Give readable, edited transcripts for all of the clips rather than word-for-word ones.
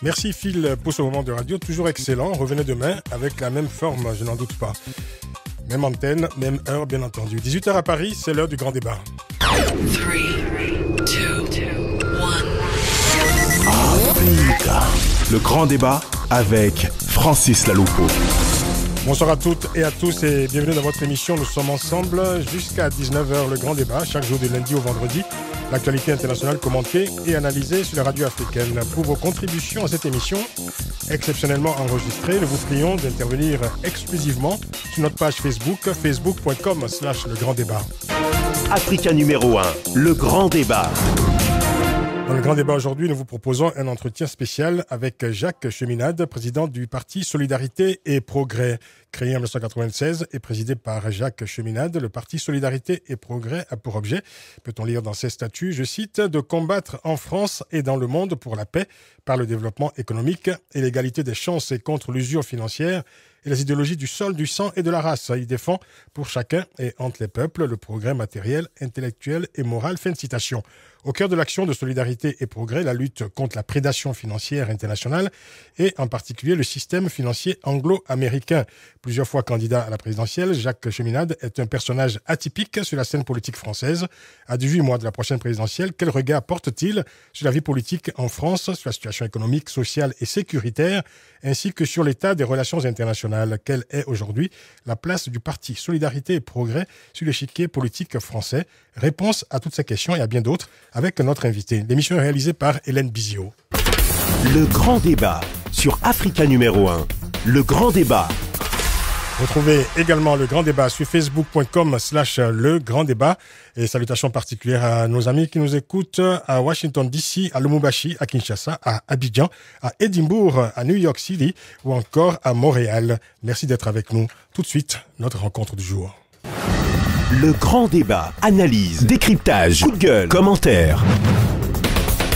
Merci Phil pour ce moment de radio, toujours excellent. Revenez demain avec la même forme, je n'en doute pas. Même antenne, même heure, bien entendu. 18h à Paris, c'est l'heure du grand débat. 3, 2, 1. Africa. Le grand débat avec Francis Laloupo. Bonsoir à toutes et à tous et bienvenue dans votre émission. Nous sommes ensemble jusqu'à 19h, le grand débat, chaque jour du lundi au vendredi. L'actualité internationale commentée et analysée sur la radio africaine. Pour vos contributions à cette émission, exceptionnellement enregistrée, nous vous prions d'intervenir exclusivement sur notre page Facebook, facebook.com/le grand débat. Africa numéro 1, le grand débat. Dans le grand débat aujourd'hui, nous vous proposons un entretien spécial avec Jacques Cheminade, président du parti Solidarité et Progrès. Créé en 1996 et présidé par Jacques Cheminade, le parti Solidarité et Progrès a pour objet, peut-on lire dans ses statuts, je cite, de combattre en France et dans le monde pour la paix, par le développement économique et l'égalité des chances et contre l'usure financière et les idéologies du sol, du sang et de la race. Il défend pour chacun et entre les peuples le progrès matériel, intellectuel et moral. Fin de citation. Au cœur de l'action de Solidarité et Progrès, la lutte contre la prédation financière internationale et en particulier le système financier anglo-américain. Plusieurs fois candidat à la présidentielle, Jacques Cheminade est un personnage atypique sur la scène politique française. À 18 mois de la prochaine présidentielle, quel regard porte-t-il sur la vie politique en France, sur la situation économique, sociale et sécuritaire, ainsi que sur l'état des relations internationales? Quelle est aujourd'hui la place du parti Solidarité et Progrès sur l'échiquier politique français? Réponse à toutes ces questions et à bien d'autres avec notre invité. L'émission est réalisée par Hélène Bizio. Le grand débat sur Africa numéro 1. Le grand débat. Retrouvez également le grand débat sur facebook.com/le grand débat. Et salutations particulières à nos amis qui nous écoutent à Washington DC, à Lubumbashi, à Kinshasa, à Abidjan, à Édimbourg, à New York City ou encore à Montréal. Merci d'être avec nous. Tout de suite, notre rencontre du jour. Le grand débat, analyse, décryptage, coup de gueule, commentaires.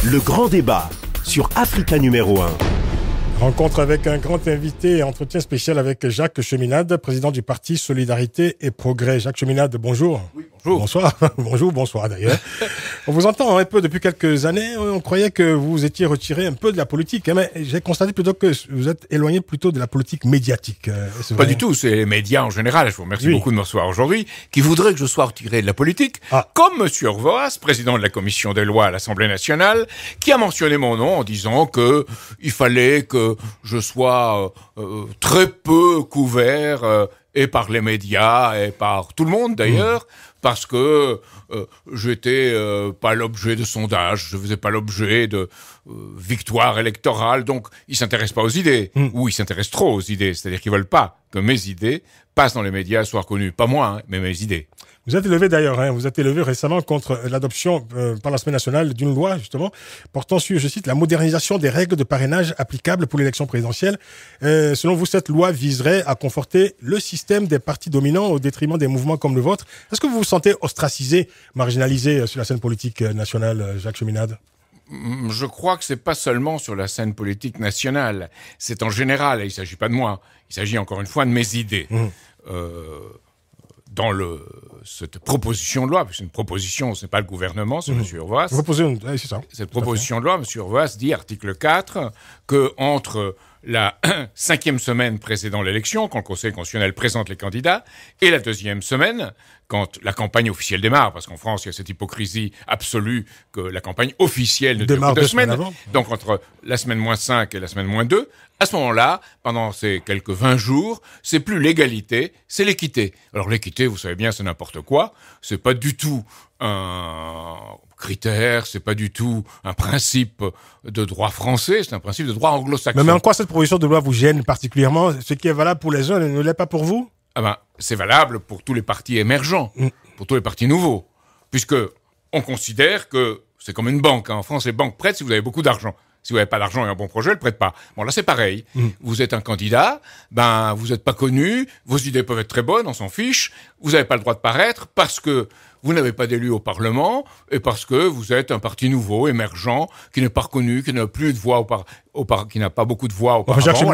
Le grand débat sur Africa numéro 1. Rencontre avec un grand invité et entretien spécial avec Jacques Cheminade, président du parti Solidarité et Progrès. Jacques Cheminade, bonjour. Oui, bonjour. Bonsoir. Bonjour, bonsoir d'ailleurs. On vous entend un peu depuis quelques années. On croyait que vous étiez retiré un peu de la politique, mais j'ai constaté plutôt que vous êtes éloigné plutôt de la politique médiatique. Pas du tout, c'est les médias en général, je vous remercie beaucoup de me recevoir aujourd'hui, qui voudraient que je sois retiré de la politique, comme M. Urvoas, président de la commission des lois à l'Assemblée nationale, qui a mentionné mon nom en disant que il fallait que je sois très peu couvert et par les médias et par tout le monde d'ailleurs, parce que j'étais pas l'objet de sondages, je faisais pas l'objet de victoire électorale, donc ils s'intéressent pas aux idées, ou ils s'intéressent trop aux idées, c'est-à-dire qu'ils veulent pas que mes idées passent dans les médias et soient reconnues, pas moi, mais mes idées. Vous êtes élevé d'ailleurs, vous êtes élevé récemment contre l'adoption par l'Assemblée nationale d'une loi, justement, portant sur, je cite, la modernisation des règles de parrainage applicables pour l'élection présidentielle. Selon vous, cette loi viserait à conforter le système des partis dominants au détriment des mouvements comme le vôtre. Est-ce que vous vous sentez ostracisé, marginalisé sur la scène politique nationale, Jacques Cheminade? Je crois que c'est pas seulement sur la scène politique nationale, c'est en général, et il s'agit pas de moi, il s'agit encore une fois de mes idées. Dans cette proposition de loi, parce que c'est une proposition, c'est pas le gouvernement, c'est M. Urvoas. C'est ça. Cette proposition de loi, M. Urvoas dit, article 4, que entre la 5e semaine précédant l'élection, quand le Conseil constitutionnel présente les candidats, et la 2e semaine, quand la campagne officielle démarre, parce qu'en France, il y a cette hypocrisie absolue que la campagne officielle ne dure que 2 semaines. Donc, entre la semaine -5 et la semaine -2, à ce moment-là, pendant ces quelques 20 jours, c'est plus l'égalité, c'est l'équité. Alors, l'équité, vous savez bien, c'est n'importe quoi. C'est pas du tout un critère, c'est pas du tout un principe de droit français, c'est un principe de droit anglo-saxon. Mais en quoi cette proposition de loi vous gêne particulièrement? Ce qui est valable pour les uns ne l'est pas pour vous? C'est valable pour tous les partis émergents, pour tous les partis nouveaux, puisque on considère que c'est comme une banque. En France, les banques prêtent si vous avez beaucoup d'argent. Si vous n'avez pas d'argent et un bon projet, elles ne prêtent pas. Bon, là, c'est pareil. Vous êtes un candidat, vous n'êtes pas connu, vos idées peuvent être très bonnes, on s'en fiche, vous n'avez pas le droit de paraître parce que vous n'avez pas d'élu au Parlement et parce que vous êtes un parti nouveau, émergent, qui n'est pas reconnu, qui n'a plus de voix qui n'a pas beaucoup de voix auparavant.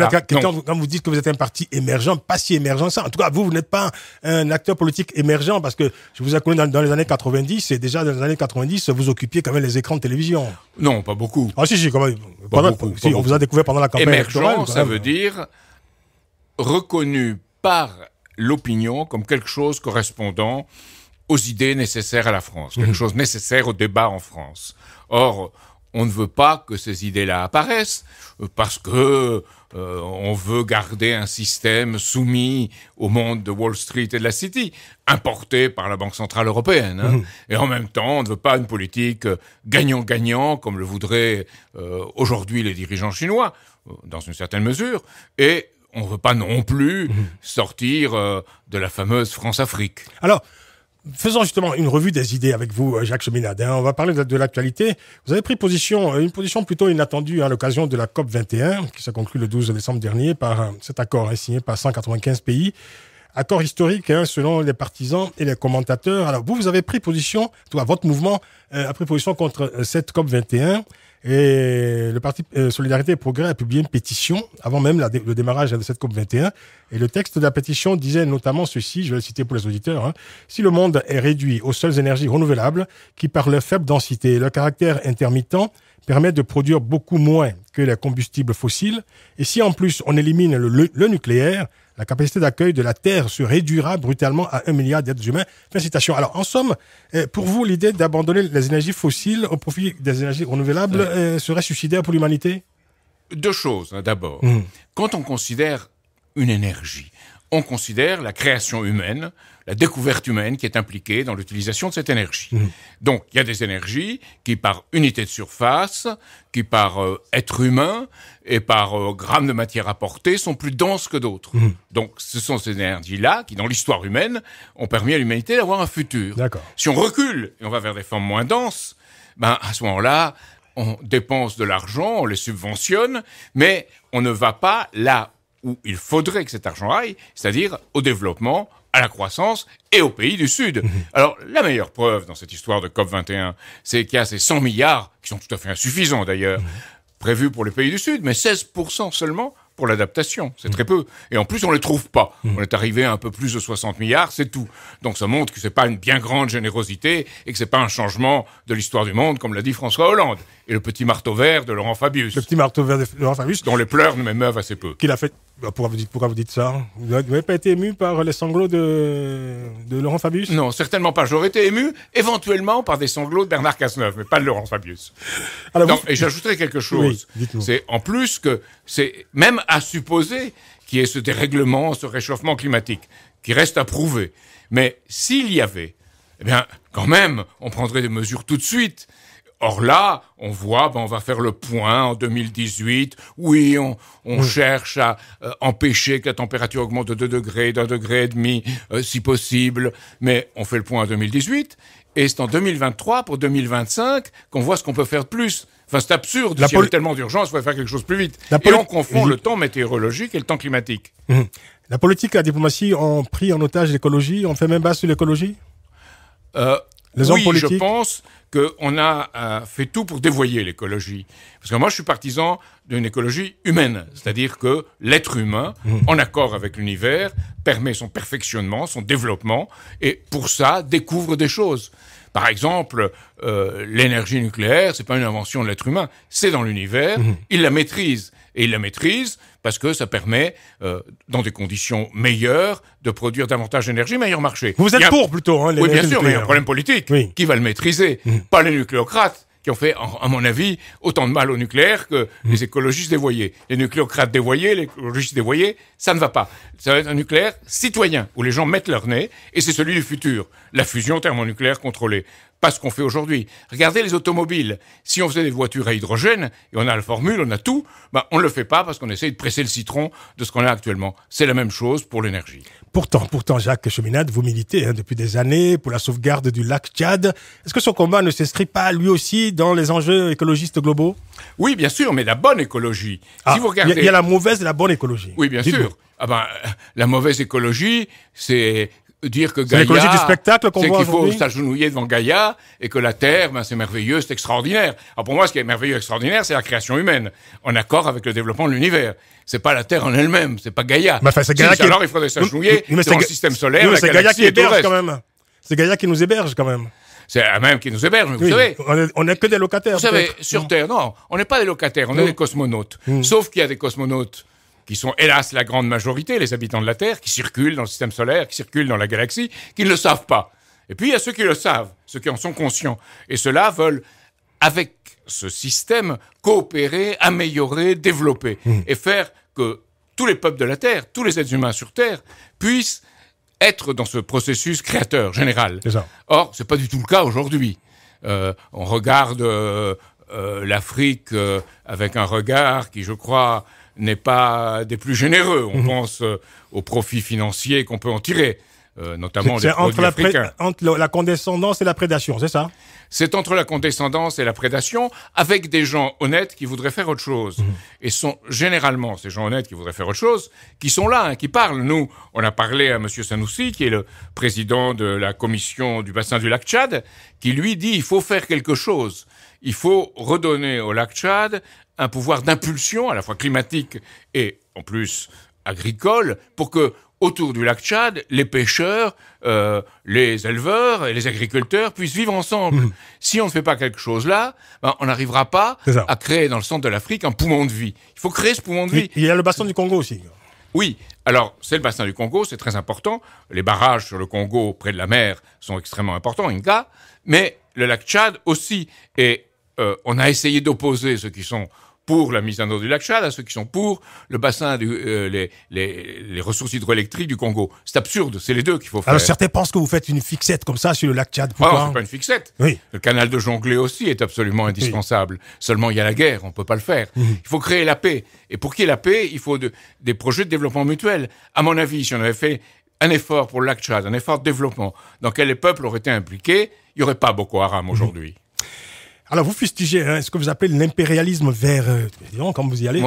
Quand vous dites que vous êtes un parti émergent, pas si émergent ça. En tout cas, vous n'êtes pas un acteur politique émergent parce que je vous ai connu dans les années 90 et déjà dans les années 90, vous occupiez quand même les écrans de télévision. Non, pas beaucoup. Ah si, quand même. On vous a découvert pendant la campagne électorale. Émergent, ça veut dire reconnu par l'opinion comme quelque chose correspondant aux idées nécessaires à la France, quelque chose nécessaire au débat en France. Or, on ne veut pas que ces idées-là apparaissent parce que on veut garder un système soumis au monde de Wall Street et de la City, importé par la Banque Centrale Européenne. Et en même temps, on ne veut pas une politique gagnant-gagnant comme le voudraient aujourd'hui les dirigeants chinois, dans une certaine mesure. Et on ne veut pas non plus sortir de la fameuse France-Afrique. Alors, faisons justement une revue des idées avec vous, Jacques Cheminade. On va parler de l'actualité. Vous avez pris une position plutôt inattendue à l'occasion de la COP 21, qui s'est conclue le 12 décembre dernier par cet accord signé par 195 pays. Accord historique, selon les partisans et les commentateurs. Alors, vous avez pris position, votre mouvement a pris position contre cette COP 21. Et le parti Solidarité et Progrès a publié une pétition avant même le démarrage de cette COP 21. Et le texte de la pétition disait notamment ceci, je vais le citer pour les auditeurs. Si le monde est réduit aux seules énergies renouvelables, qui par leur faible densité et leur caractère intermittent permettent de produire beaucoup moins que les combustibles fossiles, et si en plus on élimine le nucléaire, la capacité d'accueil de la Terre se réduira brutalement à 1 milliard d'êtres humains. Fin de citation. Alors, en somme, pour vous, l'idée d'abandonner les énergies fossiles au profit des énergies renouvelables serait suicidaire pour l'humanité? Deux choses, d'abord. Quand on considère une énergie, on considère la création humaine, la découverte humaine qui est impliquée dans l'utilisation de cette énergie. Donc, il y a des énergies qui, par unité de surface, qui par être humain et par gramme de matière apportée, sont plus denses que d'autres. Donc, ce sont ces énergies-là qui, dans l'histoire humaine, ont permis à l'humanité d'avoir un futur. D'accord. Si on recule et on va vers des formes moins denses, à ce moment-là, on dépense de l'argent, on les subventionne, mais on ne va pas là où il faudrait que cet argent aille, c'est-à-dire au développement, à la croissance et aux pays du Sud. Alors, la meilleure preuve dans cette histoire de COP21, c'est qu'il y a ces 100 milliards, qui sont tout à fait insuffisants d'ailleurs, prévus pour les pays du Sud, mais 16% seulement pour l'adaptation. C'est très peu. Et en plus, on ne les trouve pas. On est arrivé à un peu plus de 60 milliards, c'est tout. Donc ça montre que c'est pas une bien grande générosité et que c'est pas un changement de l'histoire du monde, comme l'a dit François Hollande. Et le petit marteau vert de Laurent Fabius. Le petit marteau vert de Laurent Fabius. Dont les pleurs ne m'émeuvent assez peu. Qu'il a fait. Pourquoi vous dites ça? Vous n'avez pas été ému par les sanglots de Laurent Fabius? Non, certainement pas. J'aurais été ému éventuellement par des sanglots de Bernard Cazeneuve, mais pas de Laurent Fabius. Alors non, et j'ajouterai quelque chose. Oui, c'est en plus que c'est même à supposer qu'il y ait ce dérèglement, ce réchauffement climatique, qui reste à prouver. Mais s'il y avait, eh bien, quand même, on prendrait des mesures tout de suite. Or là, on voit, on va faire le point en 2018. Oui, on cherche à empêcher que la température augmente de 2 degrés, d'1,5 degré, si possible. Mais on fait le point en 2018. Et c'est en 2023, pour 2025, qu'on voit ce qu'on peut faire de plus. Enfin, c'est absurde. S'il y avait tellement d'urgence, il faudrait faire quelque chose plus vite. Et on confond le temps météorologique et le temps climatique. La politique et la diplomatie ont pris en otage l'écologie. On fait même bas sur l'écologie? Oui, je pense qu'on a fait tout pour dévoyer l'écologie. Parce que moi, je suis partisan d'une écologie humaine. C'est-à-dire que l'être humain, en accord avec l'univers, permet son perfectionnement, son développement, et pour ça, découvre des choses. Par exemple, l'énergie nucléaire, c'est pas une invention de l'être humain, c'est dans l'univers, il la maîtrise. Et il la maîtrise parce que ça permet, dans des conditions meilleures, de produire davantage d'énergie, meilleur marché. Vous êtes pour plutôt, hein, oui, bien sûr, mais il y a un problème politique. Oui. Qui va le maîtriser? Pas les nucléocrates, qui ont fait, à mon avis, autant de mal au nucléaire que les écologistes dévoyés. Les nucléocrates dévoyés, les écologistes dévoyés, ça ne va pas. Ça va être un nucléaire citoyen, où les gens mettent leur nez, et c'est celui du futur. La fusion thermonucléaire contrôlée. Pas ce qu'on fait aujourd'hui. Regardez les automobiles. Si on faisait des voitures à hydrogène, et on a la formule, on a tout, on ne le fait pas parce qu'on essaye de presser le citron de ce qu'on a actuellement. C'est la même chose pour l'énergie. Pourtant, Jacques Cheminade, vous militez depuis des années pour la sauvegarde du lac Tchad. Est-ce que son combat ne s'inscrit pas, lui aussi, dans les enjeux écologistes globaux? Oui, bien sûr, mais la bonne écologie. Si vous regardez... Il y a la mauvaise et la bonne écologie. Oui, bien sûr. La mauvaise écologie, c'est... dire que Gaïa, c'est l'écologie du spectacle qu'on voit c'est qu'il aujourd'hui. faut s'agenouiller devant Gaïa et que la Terre, c'est merveilleux, c'est extraordinaire. Alors pour moi, ce qui est merveilleux, extraordinaire, c'est la création humaine, en accord avec le développement de l'univers. C'est pas la Terre en elle-même, c'est pas Gaïa. C'est Gaïa alors il faudrait s'agenouiller devant le système solaire, c'est Gaïa qui héberge quand même. C'est Gaïa qui nous héberge quand même. C'est la même qui nous héberge, mais vous savez... On n'est que des locataires. Vous savez, sur Terre, non, on n'est pas des locataires, on est des cosmonautes. Sauf qu'il y a des cosmonautes qui sont, hélas, la grande majorité, les habitants de la Terre, qui circulent dans le système solaire, qui circulent dans la galaxie, qui ne le savent pas. Et puis, il y a ceux qui le savent, ceux qui en sont conscients. Et ceux-là veulent, avec ce système, coopérer, améliorer, développer, et faire que tous les peuples de la Terre, tous les êtres humains sur Terre, puissent être dans ce processus créateur général. C'est ça. Or, c'est pas du tout le cas aujourd'hui. On regarde l'Afrique avec un regard qui, je crois, n'est pas des plus généreux. On pense aux profits financiers qu'on peut en tirer, notamment des produits africains. Entre la condescendance et la prédation, c'est ça? C'est entre la condescendance et la prédation, avec des gens honnêtes qui voudraient faire autre chose. Et sont généralement ces gens honnêtes qui voudraient faire autre chose, qui sont là, qui parlent. Nous, on a parlé à M. Sanoussi, qui est le président de la commission du bassin du lac Tchad, qui lui dit il faut faire quelque chose. Il faut redonner au lac Tchad un pouvoir d'impulsion, à la fois climatique et, en plus, agricole, pour que autour du lac Tchad, les pêcheurs, les éleveurs et les agriculteurs puissent vivre ensemble. Si on ne fait pas quelque chose là, on n'arrivera pas à créer dans le centre de l'Afrique un poumon de vie. Il faut créer ce poumon de vie. Il y a le bassin du Congo aussi. Oui, alors c'est le bassin du Congo, c'est très important. Les barrages sur le Congo, près de la mer, sont extrêmement importants, Inga, mais le lac Tchad aussi. Et on a essayé d'opposer ceux qui sont pour la mise en eau du lac Tchad à ceux qui sont pour le bassin, les ressources hydroélectriques du Congo. C'est absurde, c'est les deux qu'il faut faire. Alors certains pensent que vous faites une fixette comme ça sur le lac Tchad. Pourquoi? Non, c'est pas une fixette. Oui. Le canal de Jonglée aussi est absolument indispensable. Seulement, il y a la guerre, on peut pas le faire. Il faut créer la paix. Et pour qu'il y ait la paix, il faut des projets de développement mutuel. À mon avis, si on avait fait un effort pour le lac Tchad, un effort de développement, dans lequel les peuples auraient été impliqués, il n'y aurait pas Boko Haram aujourd'hui. Alors, vous fustigez ce que vous appelez l'impérialisme vert. Comme vous y allez.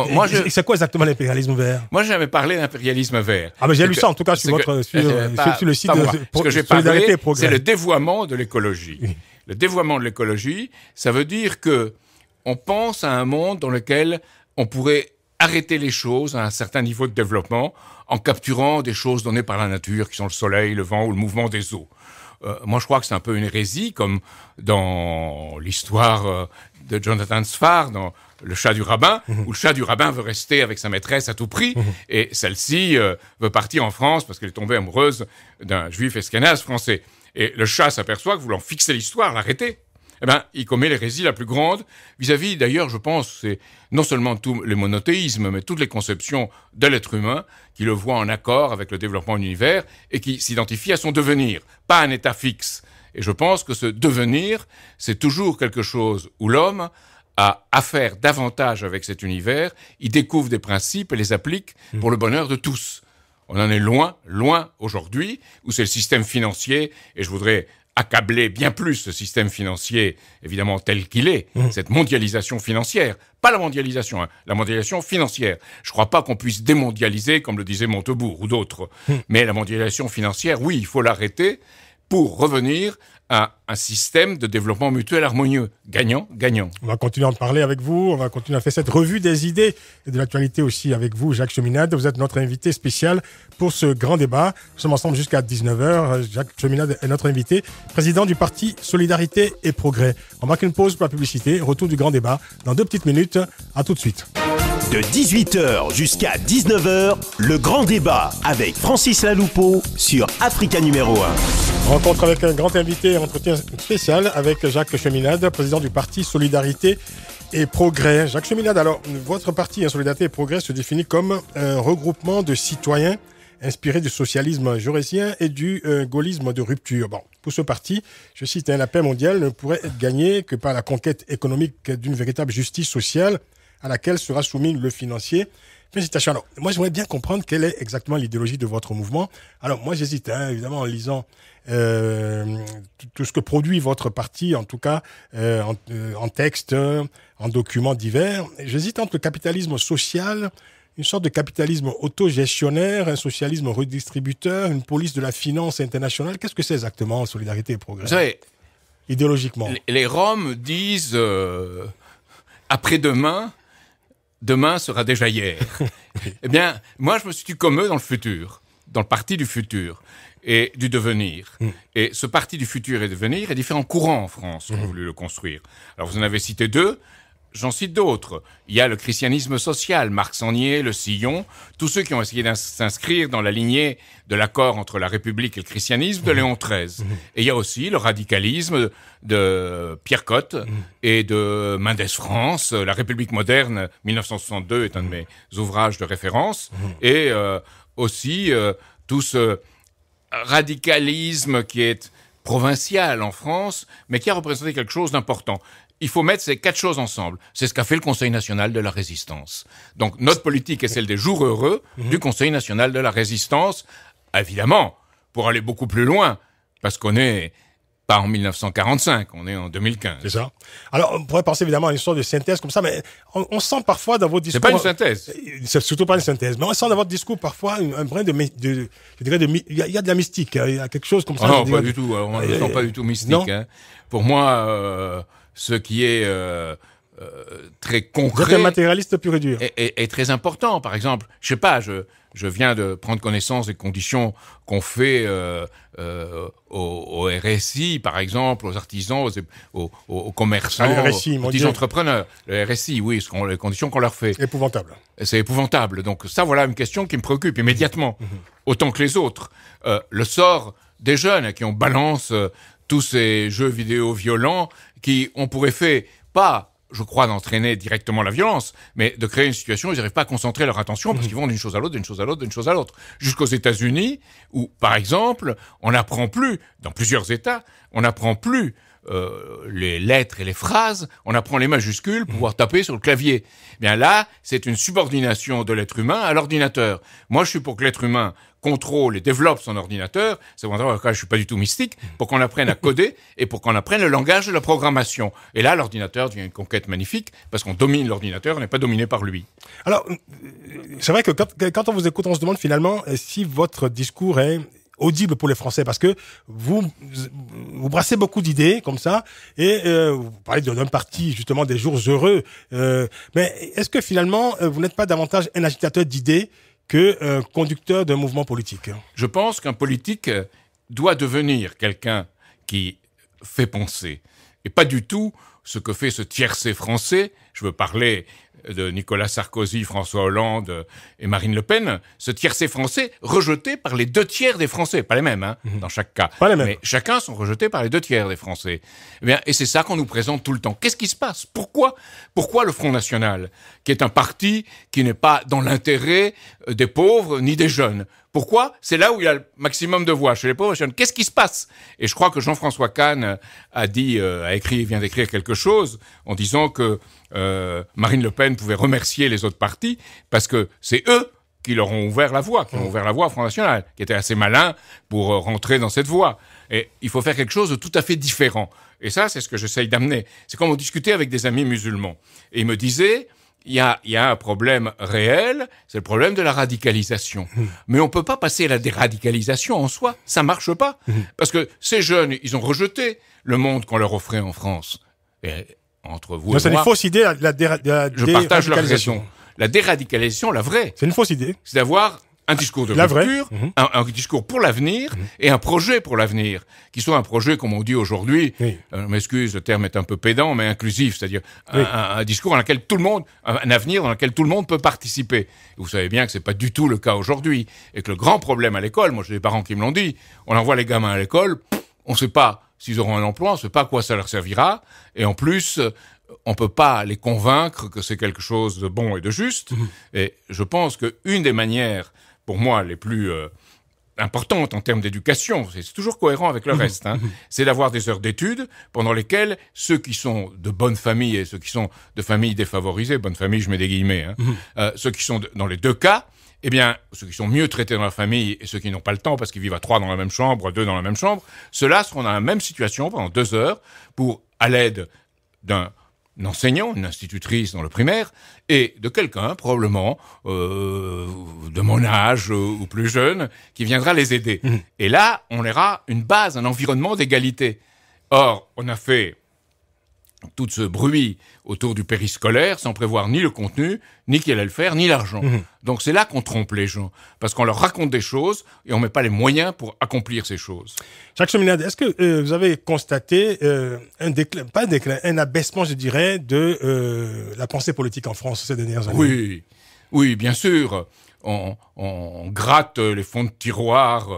C'est quoi exactement l'impérialisme vert? Moi, j'ai jamais parlé d'impérialisme vert. Ah, mais j'ai lu ça, en tout cas, sur le site de Ce que j'ai Solidarité parlé, et Progrès. c'est le dévoiement de l'écologie. Oui. Le dévoiement de l'écologie, ça veut dire que on pense à un monde dans lequel on pourrait arrêter les choses à un certain niveau de développement en capturant des choses données par la nature, qui sont le soleil, le vent ou le mouvement des eaux. Moi, je crois que c'est un peu une hérésie, comme dans l'histoire de Jonathan Sfar, dans Le chat du rabbin, où le chat du rabbin veut rester avec sa maîtresse à tout prix, et celle-ci veut partir en France parce qu'elle est tombée amoureuse d'un juif esquénaz français. Et le chat s'aperçoit que voulant fixer l'histoire, l'arrêter, il commet l'hérésie la plus grande vis-à-vis, d'ailleurs, je pense, c'est non seulement tous les monothéismes, mais toutes les conceptions de l'être humain qui le voient en accord avec le développement de l'univers et qui s'identifient à son devenir, pas à un état fixe. Et je pense que ce devenir, c'est toujours quelque chose où l'homme a affaire davantage avec cet univers, il découvre des principes et les applique pour le bonheur de tous. On en est loin, loin aujourd'hui, où c'est le système financier, et je voudrais accabler bien plus le système financier, évidemment tel qu'il est, cette mondialisation financière. Pas la mondialisation, la mondialisation financière. Je ne crois pas qu'on puisse démondialiser, comme le disait Montebourg ou d'autres. Mais la mondialisation financière, oui, il faut l'arrêter pour revenir à un système de développement mutuel harmonieux. Gagnant, gagnant. On va continuer à en parler avec vous. On va continuer à faire cette revue des idées et de l'actualité aussi avec vous, Jacques Cheminade. Vous êtes notre invité spécial pour ce grand débat. Nous sommes ensemble jusqu'à 19h. Jacques Cheminade est notre invité, président du parti Solidarité et Progrès. On marque une pause pour la publicité. Retour du grand débat dans 2 petites minutes. À tout de suite. De 18h jusqu'à 19h, le grand débat avec Francis Laloupeau sur Africa numéro 1. Rencontre avec un grand invité, entretien spécial avec Jacques Cheminade, président du parti Solidarité et Progrès. Jacques Cheminade, alors, votre parti Solidarité et Progrès se définit comme un regroupement de citoyens inspiré du socialisme jaurétien et du gaullisme de rupture. Bon, pour ce parti, je cite, la paix mondiale ne pourrait être gagnée que par la conquête économique d'une véritable justice sociale à laquelle sera soumis le financier. Félicitations. Alors, moi, j'aimerais bien comprendre quelle est exactement l'idéologie de votre mouvement. Alors, moi, j'hésite, évidemment, en lisant tout ce que produit votre parti, en tout cas, en texte, en documents divers. J'hésite entre le capitalisme social, une sorte de capitalisme autogestionnaire, un socialisme redistributeur, une police de la finance internationale. Qu'est-ce que c'est exactement, Solidarité et Progrès? Vous savez, idéologiquement. Les Roms disent après-demain, demain sera déjà hier. Eh bien, moi, je me situe comme eux dans le futur. dans le parti du futur et du devenir. Et ce parti du futur et du devenir, il y a différents courants en France qui ont voulu le construire. Alors vous en avez cité deux, j'en cite d'autres. Il y a le christianisme social, Marc Sangnier, Le Sillon, tous ceux qui ont essayé de s'inscrire dans la lignée de l'accord entre la République et le christianisme de Léon XIII. Et il y a aussi le radicalisme de Pierre Cotte et de Mendès France. La République moderne, 1962, est un de mes ouvrages de référence. Et aussi tout ce radicalisme qui est provincial en France, mais qui a représenté quelque chose d'important. Il faut mettre ces quatre choses ensemble. C'est ce qu'a fait le Conseil national de la résistance. Donc notre politique est celle des jours heureux du Conseil national de la résistance, évidemment, pour aller beaucoup plus loin, parce qu'on n'est pas en 1945, on est en 2015. C'est ça. Alors, on pourrait penser évidemment à une sorte de synthèse comme ça, mais on sent parfois dans votre discours... C'est pas une synthèse. C'est surtout pas une synthèse, mais on sent dans votre discours parfois un brin je dirais il y a de la mystique, il y a quelque chose comme ça. Non, pas du tout. On ne sent pas du tout mystique. Hein. Pour moi, ce qui est très concret... Vous êtes un matérialiste pur et dur. Est très important. Par exemple, je sais pas, je viens de prendre connaissance des conditions qu'on fait au RSI, par exemple, aux artisans, aux commerçants, RSI, aux petits entrepreneurs. Le RSI, oui, les conditions qu'on leur fait. Épouvantable. C'est épouvantable. Donc ça, voilà une question qui me préoccupe immédiatement, autant que les autres. Le sort des jeunes qui on balance tous ces jeux vidéo violents qui ont pour effet pas, je crois, d'entraîner directement la violence, mais de créer une situation où ils n'arrivent pas à concentrer leur attention parce qu'ils vont d'une chose à l'autre, d'une chose à l'autre, d'une chose à l'autre. Jusqu'aux États-Unis, où, par exemple, on n'apprend plus, dans plusieurs États, on n'apprend plus les lettres et les phrases, on apprend les majuscules pour pouvoir taper sur le clavier. Bien là, c'est une subordination de l'être humain à l'ordinateur. Moi, je suis pour que l'être humain contrôle et développe son ordinateur, c'est pour ça que je suis pas du tout mystique, pour qu'on apprenne à coder et pour qu'on apprenne le langage de la programmation. Et là, l'ordinateur devient une conquête magnifique, parce qu'on domine l'ordinateur, on n'est pas dominé par lui. Alors, c'est vrai que quand on vous écoute, on se demande finalement si votre discours est audible pour les Français, parce que vous brassez beaucoup d'idées comme ça, et vous parlez d'un parti justement des jours heureux, mais est-ce que finalement vous n'êtes pas davantage un agitateur d'idées que conducteur d'un mouvement politique? Je pense qu'un politique doit devenir quelqu'un qui fait penser, et pas du tout ce que fait ce tiercé français. Je veux parler de Nicolas Sarkozy, François Hollande et Marine Le Pen, ce tiercé français rejeté par les 2/3 des Français, pas les mêmes, hein, dans chaque cas, pas les mêmes. Mais chacun sont rejetés par les 2/3 des Français. Eh bien, et c'est ça qu'on nous présente tout le temps. Qu'est-ce qui se passe? Pourquoi le Front National, qui est un parti qui n'est pas dans l'intérêt des pauvres ni des jeunes? Pourquoi? C'est là où il y a le maximum de voix, chez les pauvres et jeunes. Qu'est-ce qui se passe? Et je crois que Jean-François Kahn vient d'écrire quelque chose en disant que Marine Le Pen pouvait remercier les autres partis parce que c'est eux qui leur ont ouvert la voie, qui ont ouvert la voie au Front National, qui étaient assez malins pour rentrer dans cette voie. Et il faut faire quelque chose de tout à fait différent. Et ça, c'est ce que j'essaye d'amener. C'est comme on discutait avec des amis musulmans. Et ils me disaient... Il y a un problème réel, c'est le problème de la radicalisation. Mais on peut pas passer à la déradicalisation en soi, ça marche pas. Parce que ces jeunes, ils ont rejeté le monde qu'on leur offrait en France. Et entre vous et moi... C'est une fausse idée, je partage leur raison. La déradicalisation, la vraie... C'est une fausse idée. C'est d'avoir un discours de rupture, un discours pour l'avenir et un projet pour l'avenir, qui soit un projet, comme on dit aujourd'hui, je m'excuse, le terme est un peu pédant, mais inclusif, c'est-à-dire un discours dans lequel tout le monde, un avenir dans lequel tout le monde peut participer. Et vous savez bien que c'est pas du tout le cas aujourd'hui, et que le grand problème à l'école, moi j'ai des parents qui me l'ont dit, on envoie les gamins à l'école, on sait pas s'ils auront un emploi, on sait pas à quoi ça leur servira, et en plus... on peut pas les convaincre que c'est quelque chose de bon et de juste. Et je pense qu'une des manières, pour moi, les plus importantes en termes d'éducation, c'est toujours cohérent avec le reste, hein, c'est d'avoir des heures d'études pendant lesquelles ceux qui sont de bonne famille et ceux qui sont de familles défavorisées, bonne famille, je mets des guillemets, hein, ceux qui sont dans les deux cas, eh bien, ceux qui sont mieux traités dans la famille et ceux qui n'ont pas le temps parce qu'ils vivent à 3 dans la même chambre, à 2 dans la même chambre, ceux-là seront dans la même situation pendant 2 heures pour, à l'aide d'un enseignant, une institutrice dans le primaire, et de quelqu'un, probablement, de mon âge ou plus jeune, qui viendra les aider. Et là, on aura une base, un environnement d'égalité. Or, on a fait tout ce bruit autour du périscolaire sans prévoir ni le contenu, ni qui allait le faire, ni l'argent. Donc c'est là qu'on trompe les gens, parce qu'on leur raconte des choses et on met pas les moyens pour accomplir ces choses. Jacques Cheminade, est-ce que vous avez constaté un abaissement, je dirais, de la pensée politique en France ces dernières années? Oui, bien sûr. On gratte les fonds de tiroir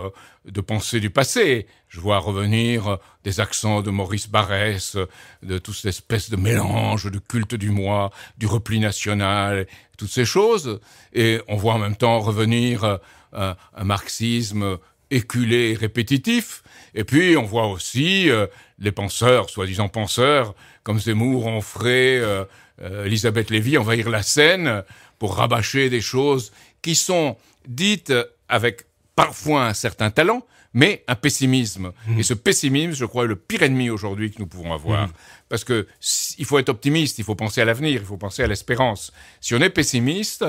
de pensée du passé. Je vois revenir des accents de Maurice Barrès, de toute cette espèce de mélange de culte du moi, du repli national, toutes ces choses. Et on voit en même temps revenir un marxisme éculé et répétitif. Et puis on voit aussi les penseurs, soi-disant penseurs, comme Zemmour, Onfray, Elisabeth Lévy envahir la scène pour rabâcher des choses qui sont dites avec parfois un certain talent, mais un pessimisme. Et ce pessimisme, je crois, est le pire ennemi aujourd'hui que nous pouvons avoir. Parce que il faut être optimiste, il faut penser à l'avenir, il faut penser à l'espérance. Si on est pessimiste,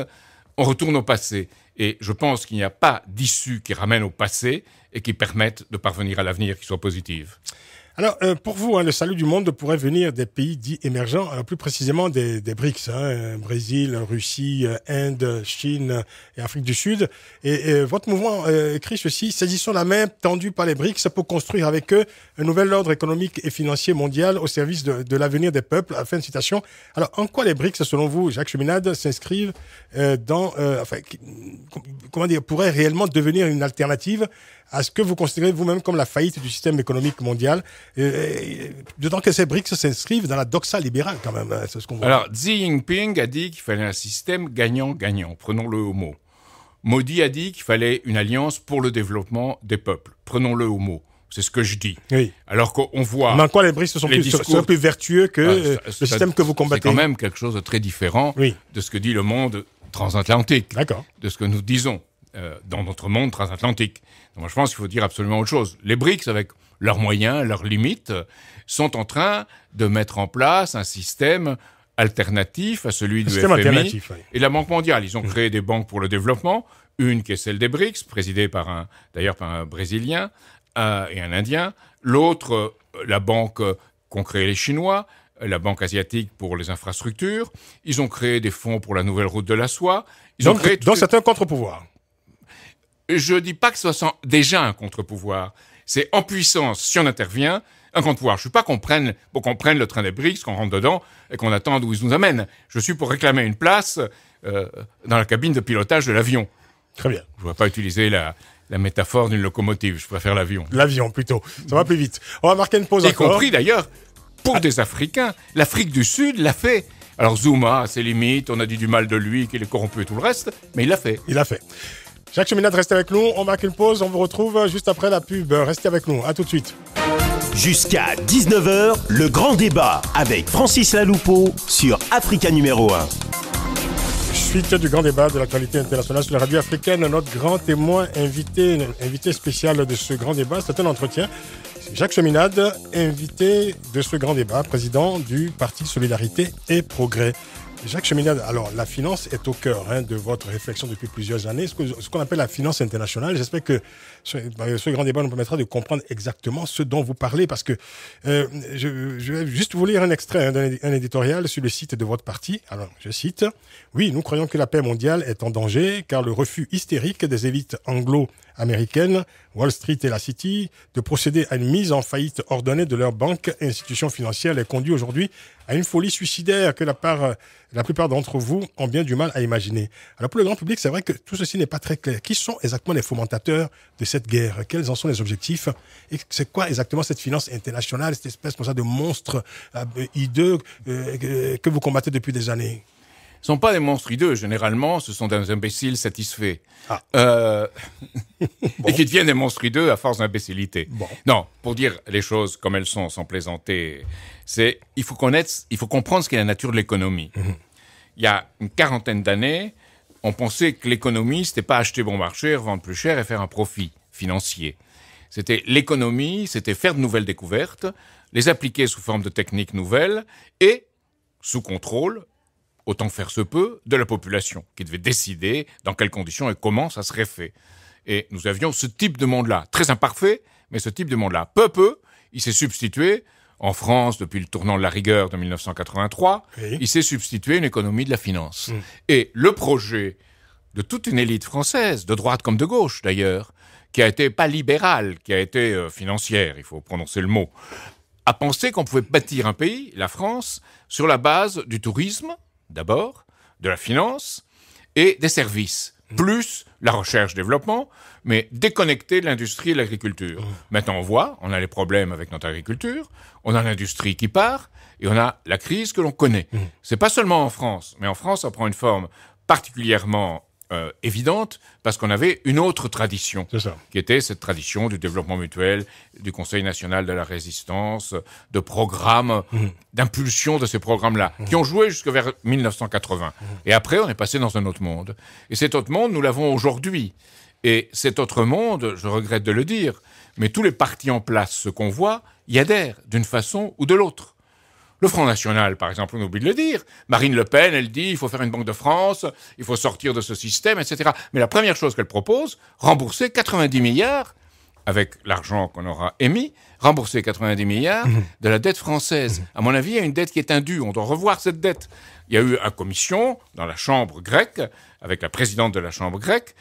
on retourne au passé. Et je pense qu'il n'y a pas d'issue qui ramène au passé et qui permette de parvenir à l'avenir qui soit positive. Alors, pour vous, le salut du monde pourrait venir des pays dits émergents, plus précisément des BRICS, Brésil, Russie, Inde, Chine et Afrique du Sud. Et votre mouvement écrit ceci: saisissons la main tendue par les BRICS pour construire avec eux un nouvel ordre économique et financier mondial au service de l'avenir des peuples. Fin de citation. Alors, en quoi les BRICS, selon vous, Jacques Cheminade, s'inscrivent pourraient réellement devenir une alternative à ce que vous considérez vous-même comme la faillite du système économique mondial, d'autant que ces BRICS s'inscrivent dans la doxa libérale quand même, c'est ce qu'on voit. Alors, Xi Jinping a dit qu'il fallait un système gagnant-gagnant, prenons-le au mot. Modi a dit qu'il fallait une alliance pour le développement des peuples, prenons-le au mot. C'est ce que je dis. Oui. Alors qu'on voit... Mais en quoi les BRICS sont plus vertueux que le système que vous combattez? C'est quand même quelque chose de très différent de ce que dit le monde transatlantique, de ce que nous disons dans notre monde transatlantique. Donc moi, je pense qu'il faut dire absolument autre chose. Les BRICS, avec leurs moyens, leurs limites, sont en train de mettre en place un système alternatif à celui du FMI et la Banque mondiale. Ils ont créé des banques pour le développement, une qui est celle des BRICS, présidée par un Brésilien et un Indien. L'autre, la banque qu'ont créé les Chinois, la Banque asiatique pour les infrastructures. Ils ont créé des fonds pour la nouvelle route de la soie. Donc c'est un contre-pouvoir. Je ne dis pas que ce soit déjà un contre-pouvoir. C'est en puissance, si on intervient, un contre-pouvoir. Je ne suis pas qu'on prenne le train des BRICS, qu'on rentre dedans et qu'on attende où ils nous amènent. Je suis pour réclamer une place dans la cabine de pilotage de l'avion. Très bien. Je ne vais pas utiliser la métaphore d'une locomotive. Je préfère l'avion. L'avion, plutôt. Ça va plus vite. On va marquer une pause encore. Y compris, d'ailleurs, pour des Africains. L'Afrique du Sud l'a fait. Alors Zuma a ses limites, on a dit du mal de lui, qu'il est corrompu et tout le reste, mais il l'a fait. Il l'a fait. Jacques Cheminade, restez avec nous. On marque une pause. On vous retrouve juste après la pub. Restez avec nous. À tout de suite. Jusqu'à 19h, le grand débat avec Francis Laloupeau sur Africa numéro 1. Suite du grand débat de l'actualité internationale sur la radio africaine. Notre grand témoin invité spécial de ce grand débat, c'est un entretien. C'est Jacques Cheminade, invité de ce grand débat, président du Parti Solidarité et Progrès. Jacques Cheminade, alors la finance est au cœur de votre réflexion depuis plusieurs années, ce qu'on appelle la finance internationale. J'espère que ce grand débat nous permettra de comprendre exactement ce dont vous parlez, parce que je vais juste vous lire un extrait d'un éditorial sur le site de votre parti. Alors, je cite: « Oui, nous croyons que la paix mondiale est en danger, car le refus hystérique des élites anglo-américaines, Wall Street et la City, de procéder à une mise en faillite ordonnée de leurs banques et institutions financières les conduit aujourd'hui à une folie suicidaire que la plupart d'entre vous ont bien du mal à imaginer. » Alors pour le grand public, c'est vrai que tout ceci n'est pas très clair. Qui sont exactement les fomentateurs de cette guerre? Quels en sont les objectifs? Et c'est quoi exactement cette finance internationale, cette espèce comme ça de monstre hideux que vous combattez depuis des années? Ce ne sont pas des monstres hideux, généralement, ce sont des imbéciles satisfaits. Et qui deviennent des monstres hideux à force d'imbécilité. Bon. Non, pour dire les choses comme elles sont, sans plaisanter, il faut comprendre ce qu'est la nature de l'économie. Il y a une quarantaine d'années, on pensait que l'économie, c'était pas acheter bon marché, revendre plus cher et faire un profit financier. C'était l'économie, c'était faire de nouvelles découvertes, les appliquer sous forme de techniques nouvelles et sous contrôle, autant que faire se peut, de la population, qui devait décider dans quelles conditions et comment ça serait fait. Et nous avions ce type de monde-là, très imparfait, mais ce type de monde-là. Peu à peu, il s'est substitué en France depuis le tournant de la rigueur de 1983, Oui. il s'est substitué une économie de la finance. Et le projet de toute une élite française, de droite comme de gauche d'ailleurs, qui a été pas libérale, qui a été financière, il faut prononcer le mot, a pensé qu'on pouvait bâtir un pays, la France, sur la base du tourisme, d'abord, de la finance et des services, plus la recherche-développement, mais déconnecté de l'industrie et de l'agriculture. Maintenant, on voit, on a les problèmes avec notre agriculture, on a l'industrie qui part, et on a la crise que l'on connaît. C'est pas seulement en France, mais en France, ça prend une forme particulièrement évidente, parce qu'on avait une autre tradition, qui était cette tradition du développement mutuel, du Conseil national de la résistance, de programmes, d'impulsion de ces programmes-là, qui ont joué jusque vers 1980. Et après, on est passé dans un autre monde. Et cet autre monde, nous l'avons aujourd'hui. Et cet autre monde, je regrette de le dire, mais tous les partis en place, ce qu'on voit, y adhèrent d'une façon ou de l'autre. Le Front National, par exemple, on oublie de le dire. Marine Le Pen, elle dit il faut faire une Banque de France, il faut sortir de ce système, etc. Mais la première chose qu'elle propose, rembourser 90 milliards, avec l'argent qu'on aura émis, rembourser 90 milliards de la dette française. À mon avis, il y a une dette qui est indue, on doit revoir cette dette. Il y a eu une commission dans la Chambre grecque, avec la présidente de la Chambre grecque,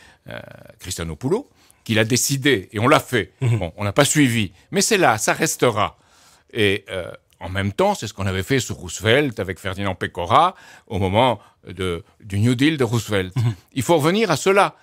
Christianopoulou, qui l'a décidé, et on l'a fait. Bon, on n'a pas suivi, mais c'est là, ça restera. Et en même temps, c'est ce qu'on avait fait sous Roosevelt avec Ferdinand Pecora au moment du New Deal de Roosevelt. Il faut revenir à cela.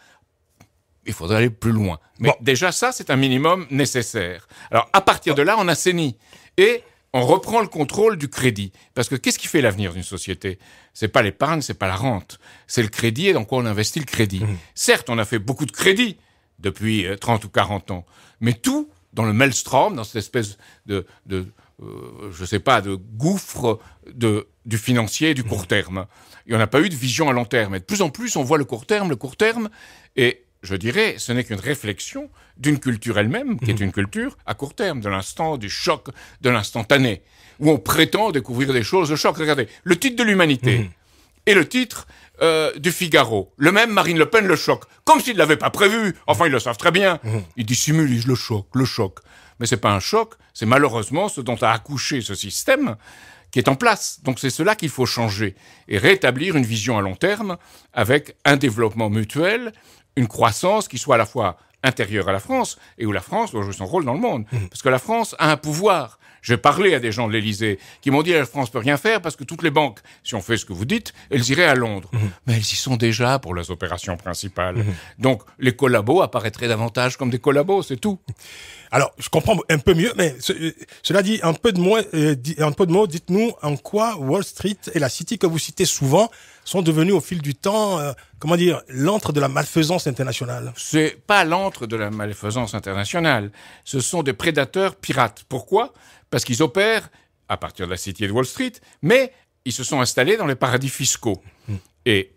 Il faudrait aller plus loin. Mais déjà, ça, c'est un minimum nécessaire. Alors, à partir de là, on assainit. Et on reprend le contrôle du crédit. Parce que qu'est-ce qui fait l'avenir d'une société? C'est pas l'épargne, c'est pas la rente. C'est le crédit et dans quoi on investit le crédit. Certes, on a fait beaucoup de crédits depuis 30 ou 40 ans. Mais tout dans le maelstrom, dans cette espèce de gouffre du financier et du court terme. Et on n'a pas eu de vision à long terme. Et de plus en plus, on voit le court terme, et je dirais, ce n'est qu'une réflexion d'une culture elle-même, qui est une culture à court terme, de l'instant, du choc, de l'instantané, où on prétend découvrir des choses de choc. Regardez, le titre de l'Humanité et le titre du Figaro. Le même Marine Le Pen le choque. Comme s'ils ne l'avaient pas prévu. Enfin, ils le savent très bien. Ils dissimulent, ils disent le choc. Mais c'est pas un choc, c'est malheureusement ce dont a accouché ce système qui est en place. Donc c'est cela qu'il faut changer et rétablir une vision à long terme avec un développement mutuel, une croissance qui soit à la fois intérieure à la France et où la France doit jouer son rôle dans le monde. Parce que la France a un pouvoir. J'ai parlé à des gens de l'Élysée qui m'ont dit la France peut rien faire parce que toutes les banques, si on fait ce que vous dites, elles iraient à Londres. Mais elles y sont déjà pour leurs opérations principales. Donc les collabos apparaîtraient davantage comme des collabos, c'est tout. Alors, je comprends un peu mieux, mais cela dit, un peu de mots, dites-nous en quoi Wall Street et la City que vous citez souvent sont devenus au fil du temps, l'antre de la malfaisance internationale. C'est pas l'antre de la malfaisance internationale. Ce sont des prédateurs pirates. Pourquoi? Parce qu'ils opèrent à partir de la City et de Wall Street, mais ils se sont installés dans les paradis fiscaux. Et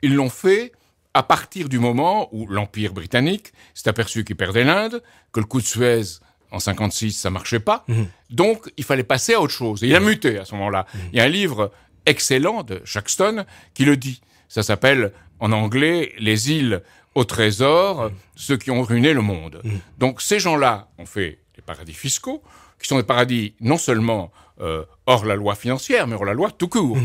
ils l'ont fait à partir du moment où l'Empire britannique s'est aperçu qu'il perdait l'Inde, que le coup de Suez, en 56, ça marchait pas. Donc, il fallait passer à autre chose. Et il a muté à ce moment-là. Il y a un livre excellent de Shaxton qui le dit. Ça s'appelle, en anglais, Les îles au trésor, ceux qui ont ruiné le monde. Donc, ces gens-là ont fait les paradis fiscaux, qui sont des paradis non seulement hors la loi financière, mais hors la loi tout court.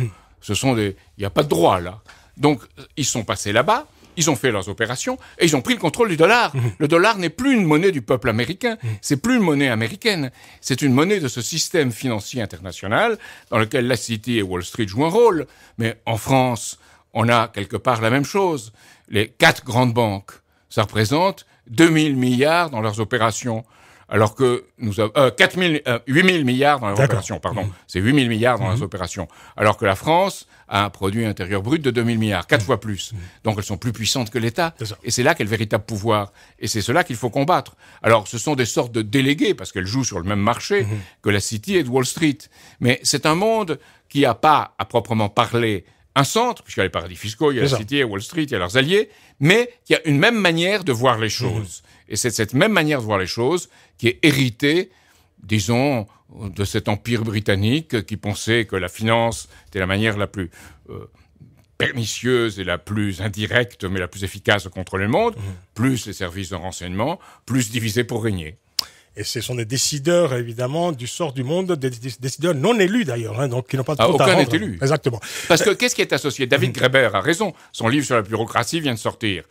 Il n'y a pas de droit, là. Donc, ils sont passés là-bas, ils ont fait leurs opérations, et ils ont pris le contrôle du dollar. Le dollar n'est plus une monnaie du peuple américain, c'est plus une monnaie américaine, c'est une monnaie de ce système financier international dans lequel la City et Wall Street jouent un rôle. Mais en France, on a quelque part la même chose. Les 4 grandes banques, ça représente 2000 milliards dans leurs opérations. Alors que nous avons 8 000 milliards dans leurs opérations, pardon. C'est 8 000 milliards dans leurs opérations. Alors que la France a un produit intérieur brut de 2 000 milliards, 4 fois plus. Donc elles sont plus puissantes que l'État. Et c'est là qu'est le véritable pouvoir. Et c'est cela qu'il faut combattre. Alors ce sont des sortes de délégués, parce qu'elles jouent sur le même marché que la City et de Wall Street. Mais c'est un monde qui n'a pas, à proprement parler, un centre, puisqu'il y a les paradis fiscaux, il y a la City, il y a Wall Street, il y a leurs alliés, mais qui a une même manière de voir les choses. Et c'est cette même manière de voir les choses qui est héritée, disons, de cet empire britannique qui pensait que la finance était la manière la plus pernicieuse et la plus indirecte, mais la plus efficace de contrôler le monde, plus les services de renseignement, plus divisés pour régner. Et ce sont des décideurs, évidemment, du sort du monde, des décideurs non élus d'ailleurs, hein, donc qui n'ont pas de compte à aucun rendre. n'est élu. Exactement. Parce que qu'est-ce qui est associé? David Graeber a raison. Son livre sur la bureaucratie vient de sortir.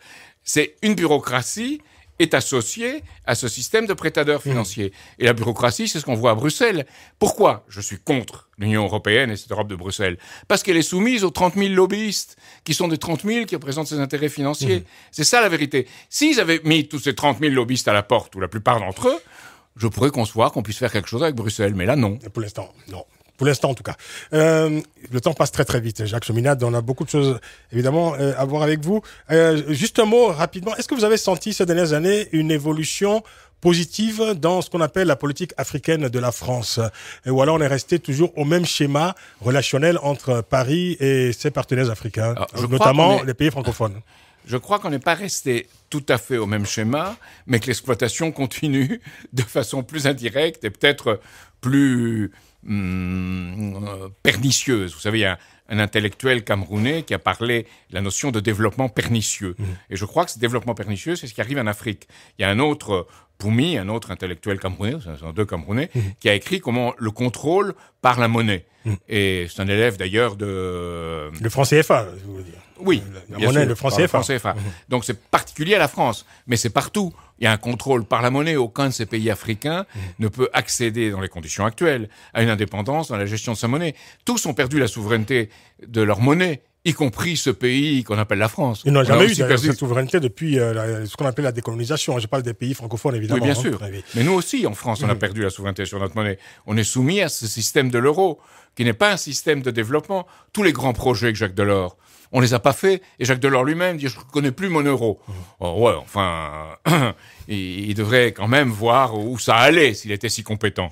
C'est une bureaucratie est associée à ce système de prêtadeurs financiers. Et la bureaucratie, c'est ce qu'on voit à Bruxelles. Pourquoi je suis contre l'Union européenne et cette Europe de Bruxelles? Parce qu'elle est soumise aux 30 000 lobbyistes, qui sont des 30 000 qui représentent ses intérêts financiers. C'est ça la vérité. S'ils avaient mis tous ces 30 000 lobbyistes à la porte, ou la plupart d'entre eux, je pourrais concevoir qu'on puisse faire quelque chose avec Bruxelles. Mais là, non. Et pour l'instant, non. Pour l'instant, en tout cas. Le temps passe très très vite, Jacques Cheminade. On a beaucoup de choses, évidemment, à voir avec vous. Juste un mot rapidement. Est-ce que vous avez senti ces dernières années une évolution positive dans ce qu'on appelle la politique africaine de la France? Ou alors on est resté toujours au même schéma relationnel entre Paris et ses partenaires africains, notamment les pays francophones? Je crois qu'on n'est pas resté tout à fait au même schéma, mais que l'exploitation continue de façon plus indirecte et peut-être plus pernicieuse. Vous savez, il y a un intellectuel camerounais qui a parlé de la notion de développement pernicieux. Et je crois que ce développement pernicieux, c'est ce qui arrive en Afrique. Il y a un autre Poumi, un autre intellectuel camerounais, ce sont deux Camerounais, qui a écrit comment le contrôle par la monnaie. Et c'est un élève d'ailleurs de... Le franc CFA, je veux dire. Oui, la monnaie, le franc CFA. Donc c'est particulier à la France, mais c'est partout. Il y a un contrôle par la monnaie. Aucun de ces pays africains ne peut accéder, dans les conditions actuelles, à une indépendance dans la gestion de sa monnaie. Tous ont perdu la souveraineté de leur monnaie, y compris ce pays qu'on appelle la France. Ils n'ont jamais eu cette souveraineté depuis ce qu'on appelle la décolonisation. Je parle des pays francophones, évidemment. Oui, bien sûr. Mais nous aussi, en France, on a perdu la souveraineté sur notre monnaie. On est soumis à ce système de l'euro, qui n'est pas un système de développement. Tous les grands projets que Jacques Delors, on les a pas faits. Et Jacques Delors lui-même dit « je ne connais plus mon euro ». Oh, ouais, enfin, il devrait quand même voir où ça allait s'il était si compétent.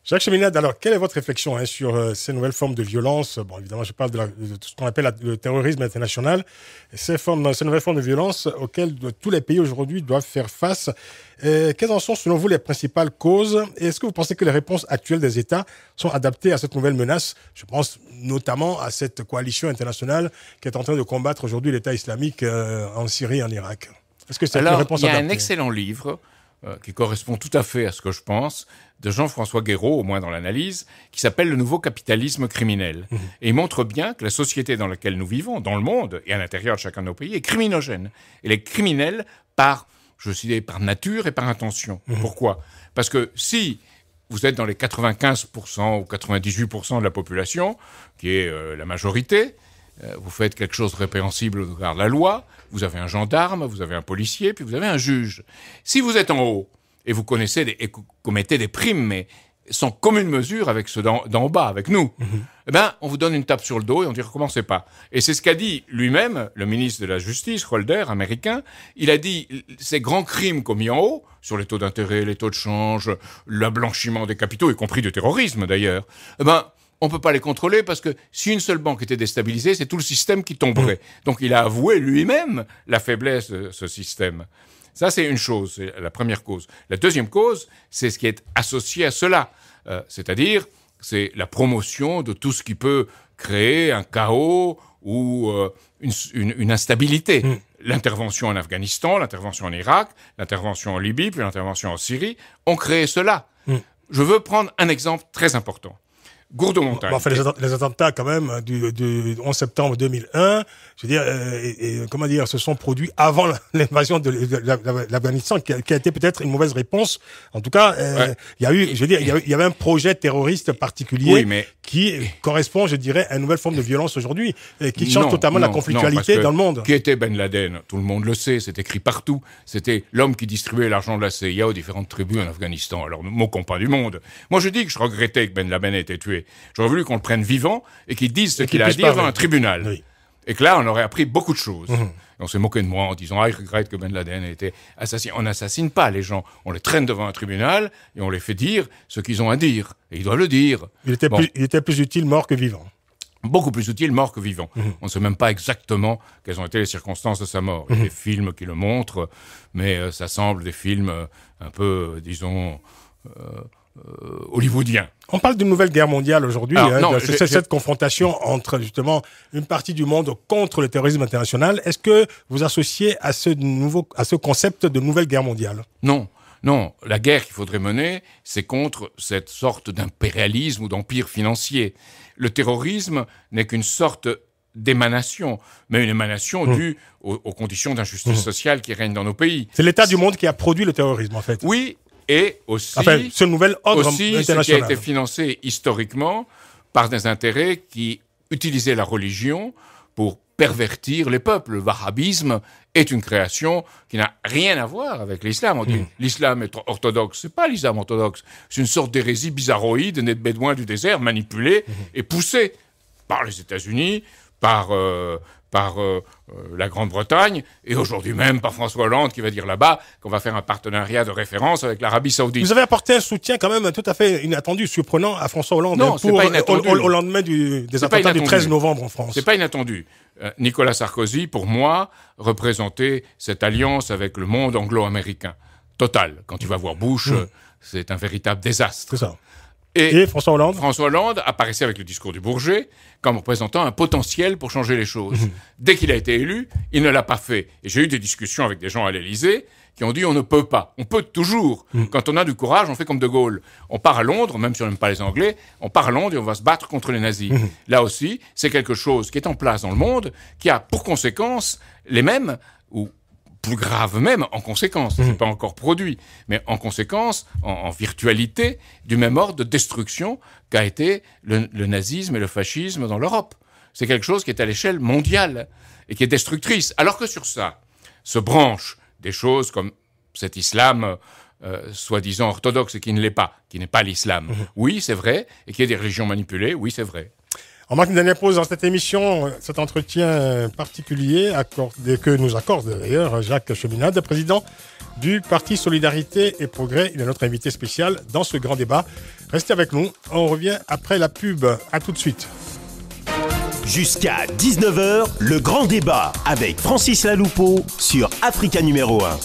Jacques Cheminade, alors, quelle est votre réflexion sur ces nouvelles formes de violence? Bon, évidemment, je parle de ce qu'on appelle le terrorisme international. Ces nouvelles formes de violence auxquelles tous les pays aujourd'hui doivent faire face. Quelles en sont, selon vous, les principales causes? Et est-ce que vous pensez que les réponses actuelles des États sont adaptées à cette nouvelle menace? Je pense notamment à cette coalition internationale qui est en train de combattre aujourd'hui l'État islamique en Syrie et en Irak. Est-ce que c'est une réponse adaptée? Il y a un excellent livre qui correspond tout à fait à ce que je pense, de Jean-François Guéraud, au moins dans l'analyse, qui s'appelle « Le nouveau capitalisme criminel ». Et il montre bien que la société dans laquelle nous vivons, dans le monde et à l'intérieur de chacun de nos pays, est criminogène. Elle est criminelle par nature et par intention. Pourquoi? Parce que si vous êtes dans les 95% ou 98% de la population, qui est la majorité, vous faites quelque chose de répréhensible au regard de la loi, vous avez un gendarme, vous avez un policier, puis vous avez un juge. Si vous êtes en haut et vous commettez des crimes, mais sans commune mesure avec ceux d'en bas, avec nous, eh ben, on vous donne une tape sur le dos et on dit recommencez pas. Et c'est ce qu'a dit lui-même, le ministre de la Justice, Holder, américain. Il a dit ces grands crimes commis en haut, sur les taux d'intérêt, les taux de change, le blanchiment des capitaux, y compris du terrorisme d'ailleurs, eh ben, on peut pas les contrôler parce que si une seule banque était déstabilisée, c'est tout le système qui tomberait. Donc il a avoué lui-même la faiblesse de ce système. Ça, c'est une chose, c'est la première cause. La deuxième cause, c'est ce qui est associé à cela. C'est-à-dire, c'est la promotion de tout ce qui peut créer un chaos ou une instabilité. L'intervention en Afghanistan, l'intervention en Irak, l'intervention en Libye, puis l'intervention en Syrie ont créé cela. Je veux prendre un exemple très important. Gourdeau-Montagne. Enfin, les attentats, quand même, du 11 septembre 2001, je veux dire, comment dire, se sont produits avant l'invasion de l'Afghanistan, qui a été peut-être une mauvaise réponse. En tout cas, il y a eu, je veux dire, il y avait un projet terroriste particulier qui correspond, je dirais, à une nouvelle forme de violence aujourd'hui, qui change totalement la conflictualité dans le monde. Qui était Ben Laden? Tout le monde le sait, c'est écrit partout. C'était l'homme qui distribuait l'argent de la CIA aux différentes tribus en Afghanistan. Alors, ne moquons pas du monde. Moi, je dis que je regrettais que Ben Laden ait été tué. J'aurais voulu qu'on le prenne vivant et qu'il dise ce qu'il a à dire devant un tribunal. Oui. Et que là, on aurait appris beaucoup de choses. Et on s'est moqué de moi en disant « Ah, il regrette que Ben Laden ait été assassiné ». On n'assassine pas les gens. On les traîne devant un tribunal et on les fait dire ce qu'ils ont à dire. Et ils doivent le dire. Il était plus utile mort que vivant. Beaucoup plus utile mort que vivant. On ne sait même pas exactement quelles ont été les circonstances de sa mort. Il y a des films qui le montrent, mais ça semble des films un peu, disons... hollywoodien. On parle d'une nouvelle guerre mondiale aujourd'hui. C'est cette confrontation entre justement une partie du monde contre le terrorisme international. Est-ce que vous associez à ce concept de nouvelle guerre mondiale? Non. Non, la guerre qu'il faudrait mener, c'est contre cette sorte d'impérialisme ou d'empire financier. Le terrorisme n'est qu'une sorte d'émanation, mais une émanation due aux conditions d'injustice sociale qui règnent dans nos pays. C'est l'état du monde qui a produit le terrorisme, en fait. Oui, et aussi, ce nouvel ordre international. Ce qui a été financé historiquement par des intérêts qui utilisaient la religion pour pervertir les peuples. Le wahhabisme est une création qui n'a rien à voir avec l'islam. On dit l'islam est orthodoxe. C'est pas l'islam orthodoxe. C'est une sorte d'hérésie bizarroïde née de bédouins du désert, manipulée et poussée par les États-Unis, par la Grande-Bretagne, et aujourd'hui même par François Hollande qui va dire là-bas qu'on va faire un partenariat de référence avec l'Arabie Saoudite. Vous avez apporté un soutien quand même tout à fait inattendu, surprenant à François Hollande au lendemain des attentats du 13 novembre en France. C'est pas inattendu. Nicolas Sarkozy, pour moi, représentait cette alliance avec le monde anglo-américain. Total. Quand tu vas voir Bush, c'est un véritable désastre. C'est ça. Et François Hollande François Hollande apparaissait avec le discours du Bourget comme représentant un potentiel pour changer les choses. Dès qu'il a été élu, il ne l'a pas fait. Et j'ai eu des discussions avec des gens à l'Élysée qui ont dit on ne peut pas. On peut toujours. Quand on a du courage, on fait comme De Gaulle. On part à Londres, même si on n'aime pas les Anglais, on part à Londres et on va se battre contre les nazis. Là aussi, c'est quelque chose qui est en place dans le monde, qui a pour conséquence les mêmes, ou plus grave même, en conséquence, c'est pas encore produit, mais en conséquence, en virtualité, du même ordre de destruction qu'a été le nazisme et le fascisme dans l'Europe. C'est quelque chose qui est à l'échelle mondiale et qui est destructrice. Alors que sur ça se branchent des choses comme cet islam soi-disant orthodoxe et qui ne l'est pas, qui n'est pas l'islam. Oui, c'est vrai, et qui est des religions manipulées, oui, c'est vrai. On marque une dernière pause dans cette émission, cet entretien particulier que nous accorde d'ailleurs Jacques Cheminade, président du Parti Solidarité et Progrès. Il est notre invité spécial dans ce grand débat. Restez avec nous, on revient après la pub. À tout de suite. Jusqu'à 19h, le grand débat avec Francis Laloupeau sur Africa numéro 1.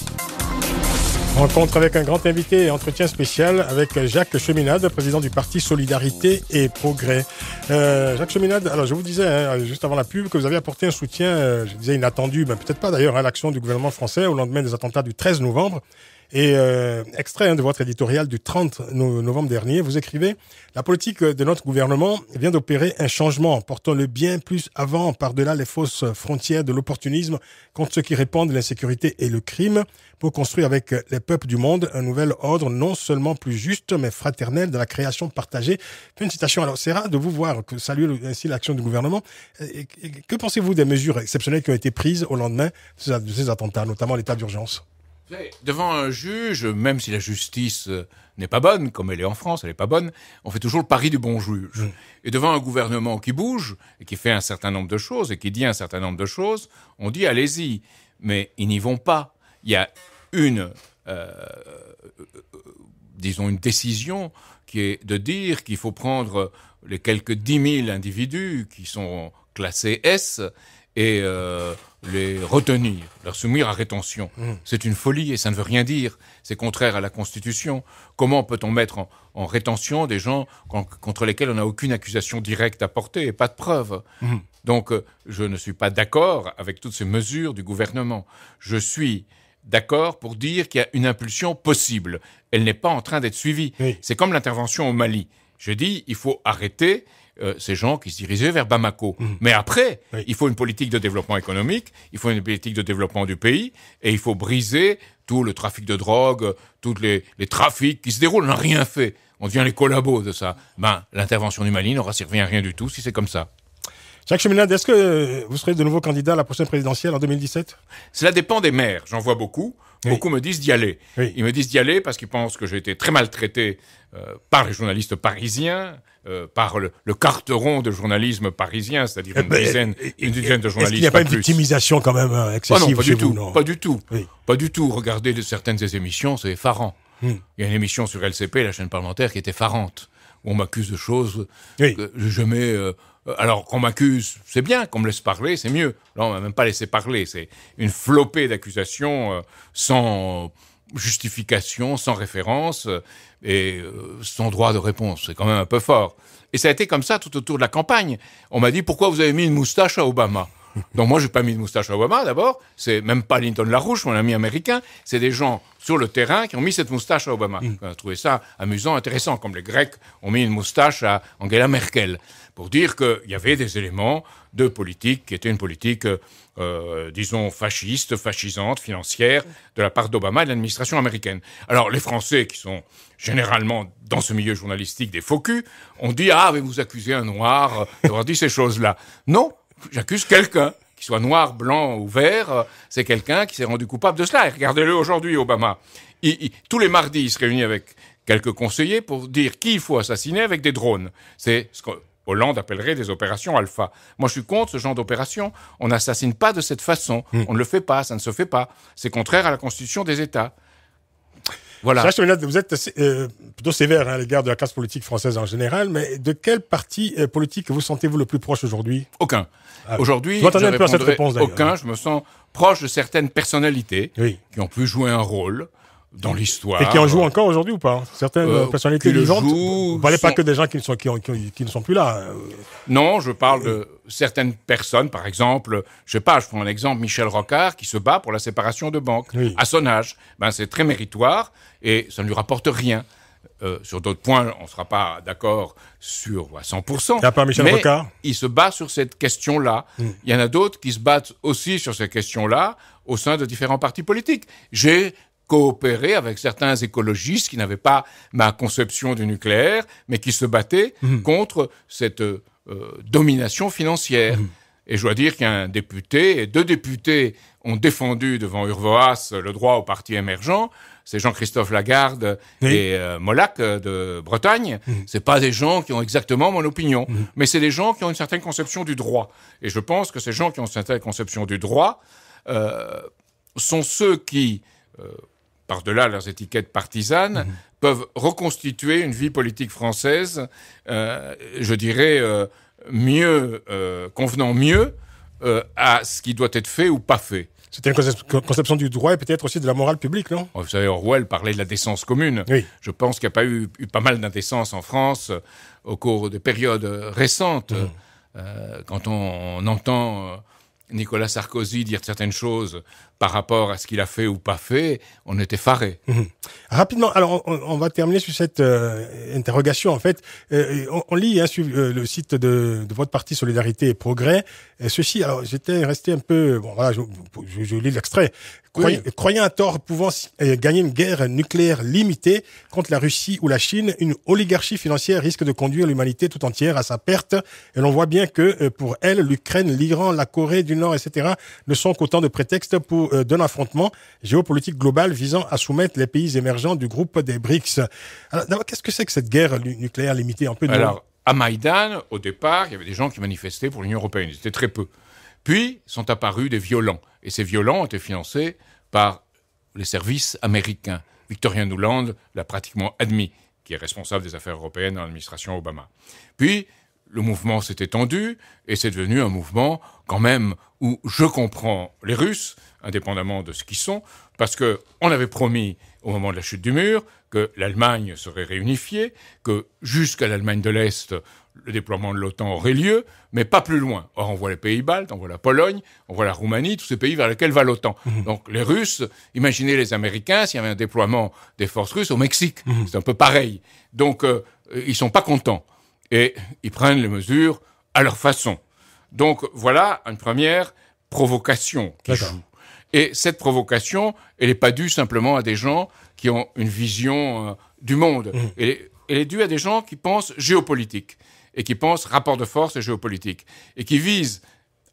Rencontre avec un grand invité et entretien spécial avec Jacques Cheminade, président du Parti Solidarité et Progrès. Jacques Cheminade, alors je vous disais juste avant la pub que vous avez apporté un soutien, je disais inattendu, mais peut-être pas d'ailleurs, à l'action du gouvernement français au lendemain des attentats du 13 novembre. Et extrait de votre éditorial du 30 novembre dernier, vous écrivez « La politique de notre gouvernement vient d'opérer un changement, portant-le bien plus avant par-delà les fausses frontières de l'opportunisme contre ceux qui répandent l'insécurité et le crime, pour construire avec les peuples du monde un nouvel ordre non seulement plus juste, mais fraternel de la création partagée. » Une citation. Alors, c'est rare de vous voir saluer ainsi l'action du gouvernement. Que pensez-vous des mesures exceptionnelles qui ont été prises au lendemain de ces attentats, notamment l'état d'urgence ? Devant un juge, même si la justice n'est pas bonne, comme elle est en France, elle n'est pas bonne, on fait toujours le pari du bon juge. Et devant un gouvernement qui bouge, et qui fait un certain nombre de choses, et qui dit un certain nombre de choses, on dit allez-y. Mais ils n'y vont pas. Il y a une décision qui est de dire qu'il faut prendre les quelques 10 000 individus qui sont classés S et les retenir, leur soumettre à rétention. C'est une folie et ça ne veut rien dire. C'est contraire à la Constitution. Comment peut-on mettre en rétention des gens contre lesquels on n'a aucune accusation directe à porter et pas de preuve? Donc, je ne suis pas d'accord avec toutes ces mesures du gouvernement. Je suis d'accord pour dire qu'il y a une impulsion possible. Elle n'est pas en train d'être suivie. Oui. C'est comme l'intervention au Mali. Je dis, il faut arrêter ces gens qui se dirigeaient vers Bamako. Mais après, il faut une politique de développement économique, il faut une politique de développement du pays, et il faut briser tout le trafic de drogue, tous les trafics qui se déroulent. On n'a rien fait. On devient les collabos de ça. L'intervention du Mali n'aura servi à rien du tout si c'est comme ça. Jacques Cheminade, est-ce que vous serez de nouveau candidat à la prochaine présidentielle en 2017 ? Cela dépend des maires. J'en vois beaucoup. Beaucoup me disent d'y aller. Oui. Ils me disent d'y aller parce qu'ils pensent que j'ai été très maltraité par les journalistes parisiens, par le carteron de journalisme parisien, c'est-à-dire une dizaine de journalistes. Est-ce qu'il n'y a pas une victimisation quand même excessive chez vous ? Non, pas du tout. Oui. Pas du tout. Regardez certaines des émissions, c'est effarant. Il y a une émission sur LCP, la chaîne parlementaire, qui est effarante. Où on m'accuse de choses que je jamais... alors qu'on m'accuse, c'est bien, qu'on me laisse parler, c'est mieux. Là, on m'a même pas laissé parler. C'est une flopée d'accusations sans justification, sans référence et sans droit de réponse. C'est quand même un peu fort. Et ça a été comme ça tout autour de la campagne. On m'a dit, pourquoi vous avez mis une moustache à Obama ? Donc moi, j'ai pas mis de moustache à Obama, d'abord. C'est même pas Lyndon LaRouche, mon ami américain. C'est des gens sur le terrain qui ont mis cette moustache à Obama. On a trouvé ça amusant, intéressant, comme les Grecs ont mis une moustache à Angela Merkel, pour dire qu'il y avait des éléments de politique qui étaient une politique, disons, fasciste, fascisante, financière, de la part d'Obama et de l'administration américaine. Alors, les Français, qui sont généralement, dans ce milieu journalistique, des faux culs, ont dit « Ah, mais vous accusez un noir d'avoir dit ces choses-là. » Non, j'accuse quelqu'un. Qu'il soit noir, blanc ou vert, c'est quelqu'un qui s'est rendu coupable de cela. Et regardez-le aujourd'hui, Obama. Tous les mardis, il se réunit avec quelques conseillers pour dire qui il faut assassiner avec des drones. C'est ce que Hollande appellerait des opérations alpha. Moi, je suis contre ce genre d'opération. On n'assassine pas de cette façon. On ne le fait pas, ça ne se fait pas. C'est contraire à la Constitution des États. Voilà. Vous êtes plutôt sévère à l'égard de la classe politique française en général, mais de quel parti politique vous sentez-vous le plus proche aujourd'hui? Aucun. Aujourd'hui, je m'attendais un peu à cette réponse, d'ailleurs. Aucun. Je me sens proche de certaines personnalités qui ont pu jouer un rôle dans l'histoire. Et qui en jouent encore aujourd'hui ou pas? Certaines personnalités vivantes. Vous ne parlez pas que des gens qui ne sont plus là. Non, je parle de certaines personnes, par exemple, je prends un exemple, Michel Rocard, qui se bat pour la séparation de banques. À son âge, c'est très méritoire et ça ne lui rapporte rien. Sur d'autres points, on ne sera pas d'accord à 100%. Il n'y a pas Michel Rocard. Il se bat sur cette question-là. Il y en a d'autres qui se battent aussi sur ces questions-là au sein de différents partis politiques. J'ai coopéré avec certains écologistes qui n'avaient pas ma conception du nucléaire, mais qui se battaient contre cette domination financière. Et je dois dire qu'un député et 2 députés ont défendu devant Urvoas le droit au parti émergent. C'est Jean-Christophe Lagarde et Molac de Bretagne. C'est pas des gens qui ont exactement mon opinion, mais c'est des gens qui ont une certaine conception du droit. Et je pense que ces gens qui ont une certaine conception du droit sont ceux qui, par-delà leurs étiquettes partisanes, peuvent reconstituer une vie politique française, je dirais, convenant mieux à ce qui doit être fait ou pas fait. C'était une conception du droit et peut-être aussi de la morale publique, non? Vous savez, Orwell parlait de la décence commune. Oui. Je pense qu'il n'y a pas eu pas mal d'indécence en France au cours de périodes récentes. Quand on entend Nicolas Sarkozy dire certaines choses par rapport à ce qu'il a fait ou pas fait, on était effarés. Rapidement, alors on va terminer sur cette interrogation. En fait, on lit sur le site de votre parti Solidarité et Progrès. Ceci, alors j'étais resté un peu... Bon, voilà, je lis l'extrait. Croyant à tort pouvant gagner une guerre nucléaire limitée contre la Russie ou la Chine, une oligarchie financière risque de conduire l'humanité tout entière à sa perte. Et l'on voit bien que pour elle, l'Ukraine, l'Iran, la Corée du Nord, etc., ne sont qu'autant de prétextes pour d'un affrontement géopolitique global visant à soumettre les pays émergents du groupe des BRICS. Alors, d'abord, qu'est-ce que c'est que cette guerre nucléaire limitée un peu de... Alors, à Maïdan, au départ, il y avait des gens qui manifestaient pour l'Union européenne. Ils étaient très peu. Puis, sont apparus des violents. Et ces violents ont été financés par les services américains. Victoria Nuland l'a pratiquement admis, qui est responsable des affaires européennes dans l'administration Obama. Puis, le mouvement s'est étendu et c'est devenu un mouvement quand même où je comprends les Russes, indépendamment de ce qu'ils sont, parce que on avait promis au moment de la chute du mur que l'Allemagne serait réunifiée, que jusqu'à l'Allemagne de l'Est, le déploiement de l'OTAN aurait lieu, mais pas plus loin. Or, on voit les pays baltes, on voit la Pologne, on voit la Roumanie, tous ces pays vers lesquels va l'OTAN. Donc, les Russes, imaginez les Américains s'il y avait un déploiement des forces russes au Mexique. C'est un peu pareil. Donc, ils sont pas contents. Et ils prennent les mesures à leur façon. Donc, voilà une première provocation qui joue. Et cette provocation, elle n'est pas due simplement à des gens qui ont une vision du monde. Elle est due à des gens qui pensent géopolitique et qui pensent rapport de force et géopolitique et qui visent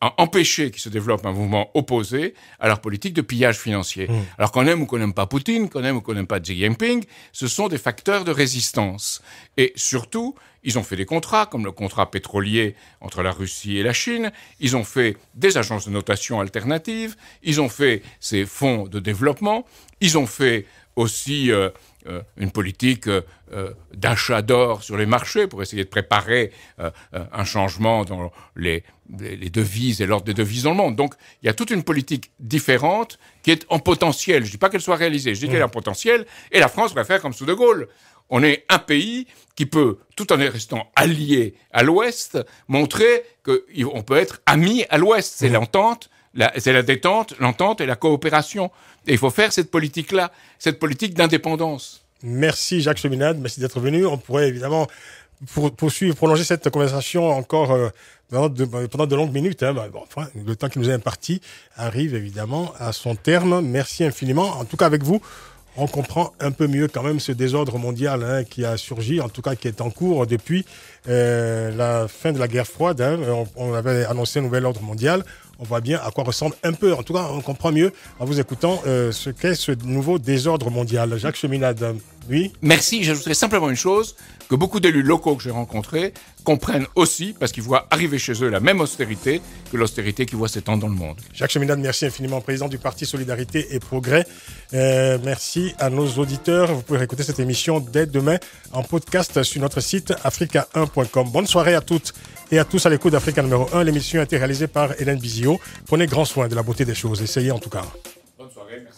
à empêcher qu'il se développe un mouvement opposé à leur politique de pillage financier. Alors qu'on aime ou qu'on n'aime pas Poutine, qu'on aime ou qu'on n'aime pas Xi Jinping, ce sont des facteurs de résistance. Et surtout, ils ont fait des contrats, comme le contrat pétrolier entre la Russie et la Chine, ils ont fait des agences de notation alternatives, ils ont fait ces fonds de développement, ils ont fait aussi une politique d'achat d'or sur les marchés pour essayer de préparer un changement dans les devises et l'ordre des devises dans le monde. Donc, il y a toute une politique différente qui est en potentiel. Je ne dis pas qu'elle soit réalisée, je dis qu'elle est en potentiel, et la France va faire comme sous De Gaulle. On est un pays qui peut, tout en restant allié à l'Ouest, montrer qu'on peut être ami à l'Ouest. C'est l'entente, c'est la détente, l'entente et la coopération. Et il faut faire cette politique-là, cette politique d'indépendance. Merci Jacques Cheminade, merci d'être venu. On pourrait évidemment prolonger cette conversation encore pendant de longues minutes. Le temps qui nous est imparti arrive évidemment à son terme. Merci infiniment. En tout cas, avec vous, on comprend un peu mieux quand même ce désordre mondial qui a surgi, en tout cas qui est en cours depuis la fin de la guerre froide. On avait annoncé un nouvel ordre mondial. On voit bien à quoi ressemble un peu, en tout cas on comprend mieux en vous écoutant ce qu'est ce nouveau désordre mondial. Jacques Cheminade, oui. Merci, j'ajouterais simplement une chose, que beaucoup d'élus locaux que j'ai rencontrés comprennent aussi, parce qu'ils voient arriver chez eux la même austérité que l'austérité qu'ils voient s'étendre dans le monde. Jacques Cheminade, merci infiniment, président du Parti Solidarité et Progrès. Merci à nos auditeurs. Vous pouvez réécouter cette émission dès demain en podcast sur notre site africa1.com. Bonne soirée à toutes et à tous à l'écoute d'Africa numéro 1. L'émission a été réalisée par Hélène Bizio. Prenez grand soin de la beauté des choses. Essayez en tout cas. Bonne soirée, merci.